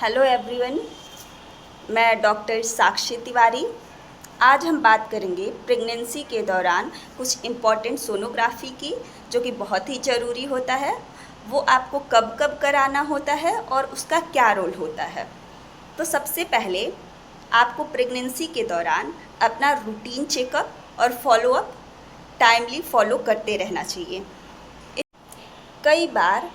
Hello everyone, मैं doctor साक्षी तिवारी। आज हम बात करेंगे प्रेगनेंसी के दौरान कुछ इम्पॉर्टेंट सोनोग्राफी की, जो कि बहुत ही ज़रूरी होता है। वो आपको कब कब कराना होता है और उसका क्या रोल होता है। तो सबसे पहले आपको प्रेगनेंसी के दौरान अपना रूटीन चेकअप और फॉलोअप टाइमली फॉलो करते रहना चाहिए। कई बार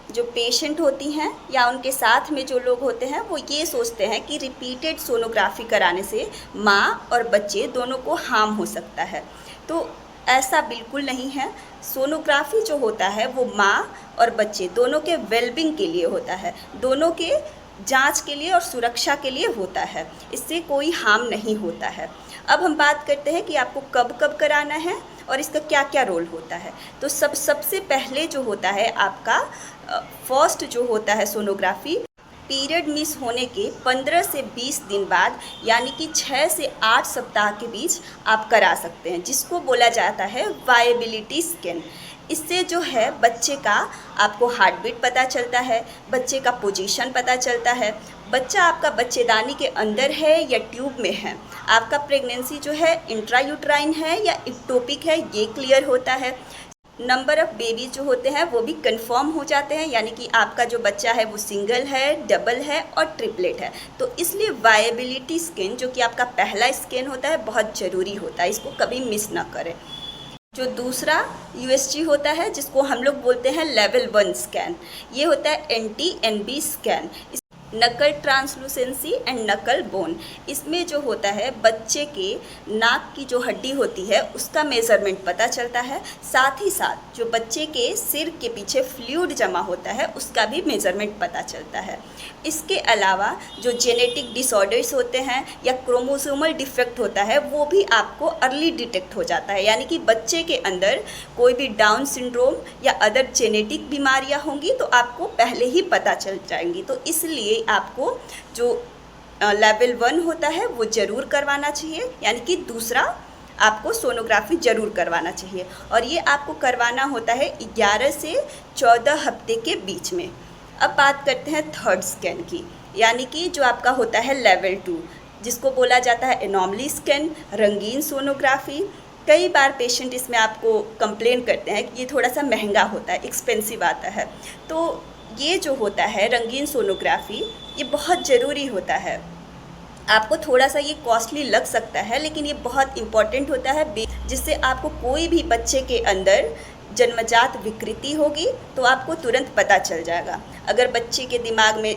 जो पेशेंट होती हैं या उनके साथ में जो लोग होते हैं वो ये सोचते हैं कि रिपीटेड सोनोग्राफी कराने से माँ और बच्चे दोनों को हार्म हो सकता है। तो ऐसा बिल्कुल नहीं है। सोनोग्राफी जो होता है वो माँ और बच्चे दोनों के वेलबींग के लिए होता है, दोनों के जांच के लिए और सुरक्षा के लिए होता है। इससे कोई हार्म नहीं होता है। अब हम बात करते हैं कि आपको कब कब कराना है और इसका क्या क्या रोल होता है। तो सबसे पहले जो होता है आपका फर्स्ट जो होता है सोनोग्राफी, पीरियड मिस होने के 15 से 20 दिन बाद, यानी कि 6 से 8 सप्ताह के बीच आप करा सकते हैं, जिसको बोला जाता है वायबिलिटी स्कैन। इससे जो है बच्चे का आपको हार्ट बीट पता चलता है, बच्चे का पोजीशन पता चलता है, बच्चा आपका बच्चेदानी के अंदर है या ट्यूब में है, आपका प्रेगनेंसी जो है इंट्रायूट्राइन है या इक्टोपिक है, ये क्लियर होता है। नंबर ऑफ़ बेबी जो होते हैं वो भी कंफर्म हो जाते हैं, यानी कि आपका जो बच्चा है वो सिंगल है, डबल है और ट्रिपलेट है। तो इसलिए वायबिलिटी स्कैन, जो कि आपका पहला स्कैन होता है, बहुत ज़रूरी होता है। इसको कभी मिस ना करें। जो दूसरा यूएसजी होता है, जिसको हम लोग बोलते हैं लेवल 1 स्कैन, ये होता है NT-NB स्कैन, नकल ट्रांसलूसेंसी एंड नकल बोन। इसमें जो होता है बच्चे के नाक की जो हड्डी होती है उसका मेज़रमेंट पता चलता है, साथ ही साथ जो बच्चे के सिर के पीछे फ्लूइड जमा होता है उसका भी मेज़रमेंट पता चलता है। इसके अलावा जो जेनेटिक डिसऑर्डर्स होते हैं या क्रोमोसोमल डिफेक्ट होता है वो भी आपको अर्ली डिटेक्ट हो जाता है, यानी कि बच्चे के अंदर कोई भी डाउन सिंड्रोम या अदर जेनेटिक बीमारियां होंगी तो आपको पहले ही पता चल जाएंगी। तो इसलिए आपको जो लेवल 1 होता है वो ज़रूर करवाना चाहिए, यानी कि दूसरा आपको सोनोग्राफी ज़रूर करवाना चाहिए। और ये आपको करवाना होता है 11 से 14 हफ्ते के बीच में। अब बात करते हैं थर्ड स्कैन की, यानी कि जो आपका होता है लेवल 2, जिसको बोला जाता है एनॉमली स्कैन, रंगीन सोनोग्राफी। कई बार पेशेंट इसमें आपको कंप्लेन करते हैं कि ये थोड़ा सा महंगा होता है, एक्सपेंसिव आता है। तो ये जो होता है रंगीन सोनोग्राफी, ये बहुत ज़रूरी होता है। आपको थोड़ा सा ये कॉस्टली लग सकता है, लेकिन ये बहुत इम्पॉर्टेंट होता है, जिससे आपको कोई भी बच्चे के अंदर जन्मजात विकृति होगी तो आपको तुरंत पता चल जाएगा। अगर बच्चे के दिमाग में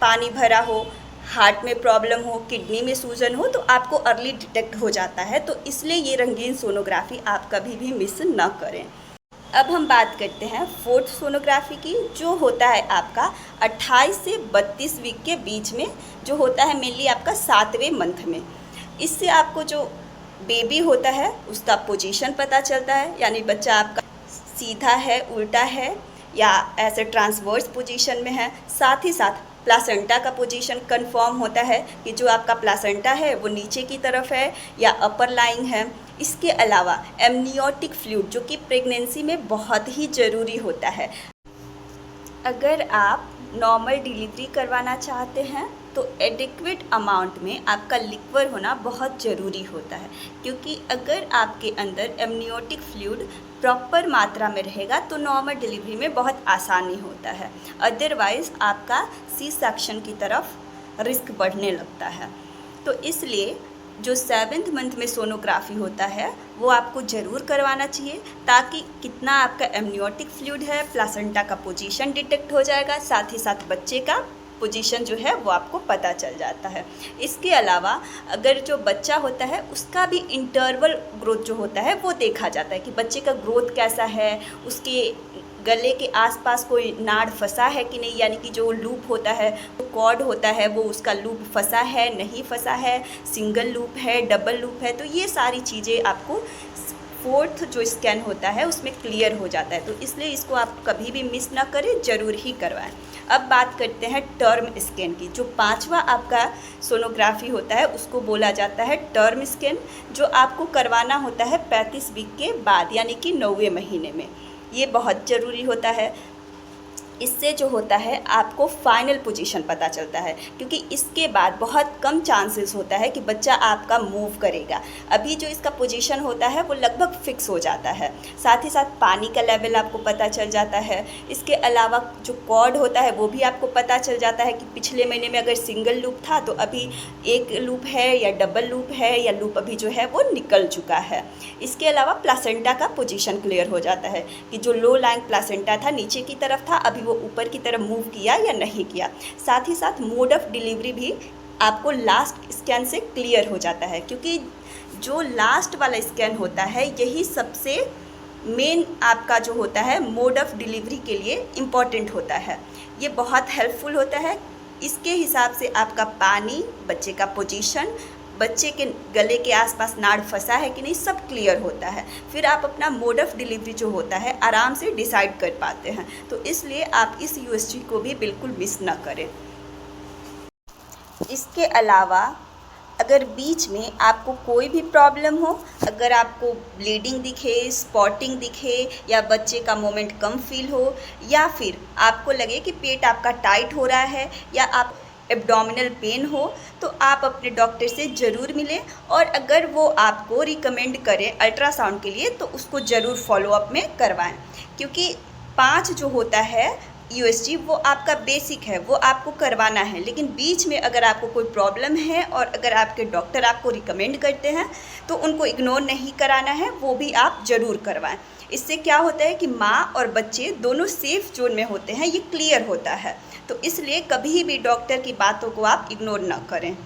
पानी भरा हो, हार्ट में प्रॉब्लम हो, किडनी में सूजन हो, तो आपको अर्ली डिटेक्ट हो जाता है। तो इसलिए ये रंगीन सोनोग्राफी आप कभी भी मिस ना करें। अब हम बात करते हैं फोर्थ सोनोग्राफी की, जो होता है आपका 28 से 32 वीक के बीच में, जो होता है मेनली आपका 7वें मंथ में। इससे आपको जो बेबी होता है उसका पोजीशन पता चलता है, यानी बच्चा आपका सीधा है, उल्टा है या ऐसे ट्रांसवर्स पोजीशन में है। साथ ही साथ प्लासेंटा का पोजीशन कंफर्म होता है कि जो आपका प्लासेंटा है वो नीचे की तरफ है या अपर लाइंग है। इसके अलावा एमनियोटिक फ्लूइड, जो कि प्रेगनेंसी में बहुत ही ज़रूरी होता है। अगर आप नॉर्मल डिलीवरी करवाना चाहते हैं तो एडिक्वेट अमाउंट में आपका लिक्वर होना बहुत ज़रूरी होता है, क्योंकि अगर आपके अंदर एमनियोटिक फ्लूइड प्रॉपर मात्रा में रहेगा तो नॉर्मल डिलीवरी में बहुत आसानी होता है। अदरवाइज़ आपका सी सेक्शन की तरफ रिस्क बढ़ने लगता है। तो इसलिए जो 7वें मंथ में सोनोग्राफी होता है वो आपको ज़रूर करवाना चाहिए, ताकि कितना आपका एमनियोटिक फ्लूइड है, प्लासेंटा का पोजीशन डिटेक्ट हो जाएगा, साथ ही साथ बच्चे का पोजीशन जो है वो आपको पता चल जाता है। इसके अलावा अगर जो बच्चा होता है उसका भी इंटरवल ग्रोथ जो होता है वो देखा जाता है कि बच्चे का ग्रोथ कैसा है, उसके गले के आसपास कोई नाड़ फंसा है कि नहीं, यानी कि जो लूप होता है, जो कॉर्ड होता है वो उसका लूप फंसा है नहीं फंसा है, सिंगल लूप है, डबल लूप है। तो ये सारी चीज़ें आपको फोर्थ जो स्कैन होता है उसमें क्लियर हो जाता है। तो इसलिए इसको आप कभी भी मिस ना करें, ज़रूर ही करवाएं। अब बात करते हैं टर्म स्कैन की। जो 5वां आपका सोनोग्राफी होता है उसको बोला जाता है टर्म स्कैन, जो आपको करवाना होता है 35 वीक के बाद, यानी कि 9वें महीने में। ये बहुत ज़रूरी होता है। इससे जो होता है आपको फाइनल पोजीशन पता चलता है, क्योंकि इसके बाद बहुत कम चांसेस होता है कि बच्चा आपका मूव करेगा। अभी जो इसका पोजीशन होता है वो लगभग फिक्स हो जाता है। साथ ही साथ पानी का लेवल आपको पता चल जाता है। इसके अलावा जो कॉर्ड होता है वो भी आपको पता चल जाता है कि पिछले महीने में अगर सिंगल लूप था तो अभी एक लूप है या डबल लूप है या लूप अभी जो है वो निकल चुका है। इसके अलावा प्लासेंटा का पोजीशन क्लियर हो जाता है कि जो लो लाइंग प्लासेंटा था नीचे की तरफ था, अभी वो ऊपर की तरफ मूव किया या नहीं किया। साथ ही साथ मोड ऑफ डिलीवरी भी आपको लास्ट स्कैन से क्लियर हो जाता है, क्योंकि जो लास्ट वाला स्कैन होता है यही सबसे मेन आपका जो होता है मोड ऑफ डिलीवरी के लिए इम्पॉर्टेंट होता है। ये बहुत हेल्पफुल होता है। इसके हिसाब से आपका पानी, बच्चे का पोजीशन, बच्चे के गले के आसपास नाड़ फंसा है कि नहीं, सब क्लियर होता है। फिर आप अपना मोड ऑफ डिलीवरी जो होता है आराम से डिसाइड कर पाते हैं। तो इसलिए आप इस यूएसजी को भी बिल्कुल मिस ना करें। इसके अलावा अगर बीच में आपको कोई भी प्रॉब्लम हो, अगर आपको ब्लीडिंग दिखे, स्पॉटिंग दिखे या बच्चे का मोमेंट कम फील हो, या फिर आपको लगे कि पेट आपका टाइट हो रहा है या आप एब्डोमिनल पेन हो, तो आप अपने डॉक्टर से ज़रूर मिलें। और अगर वो आपको रिकमेंड करें अल्ट्रासाउंड के लिए तो उसको ज़रूर फॉलोअप में करवाएं, क्योंकि 5 जो होता है यूएसजी वो आपका बेसिक है, वो आपको करवाना है। लेकिन बीच में अगर आपको कोई प्रॉब्लम है और अगर आपके डॉक्टर आपको रिकमेंड करते हैं तो उनको इग्नोर नहीं कराना है, वो भी आप ज़रूर करवाएं। इससे क्या होता है कि माँ और बच्चे दोनों सेफ़ जोन में होते हैं, ये क्लियर होता है। तो इसलिए कभी भी डॉक्टर की बातों को आप इग्नोर ना करें।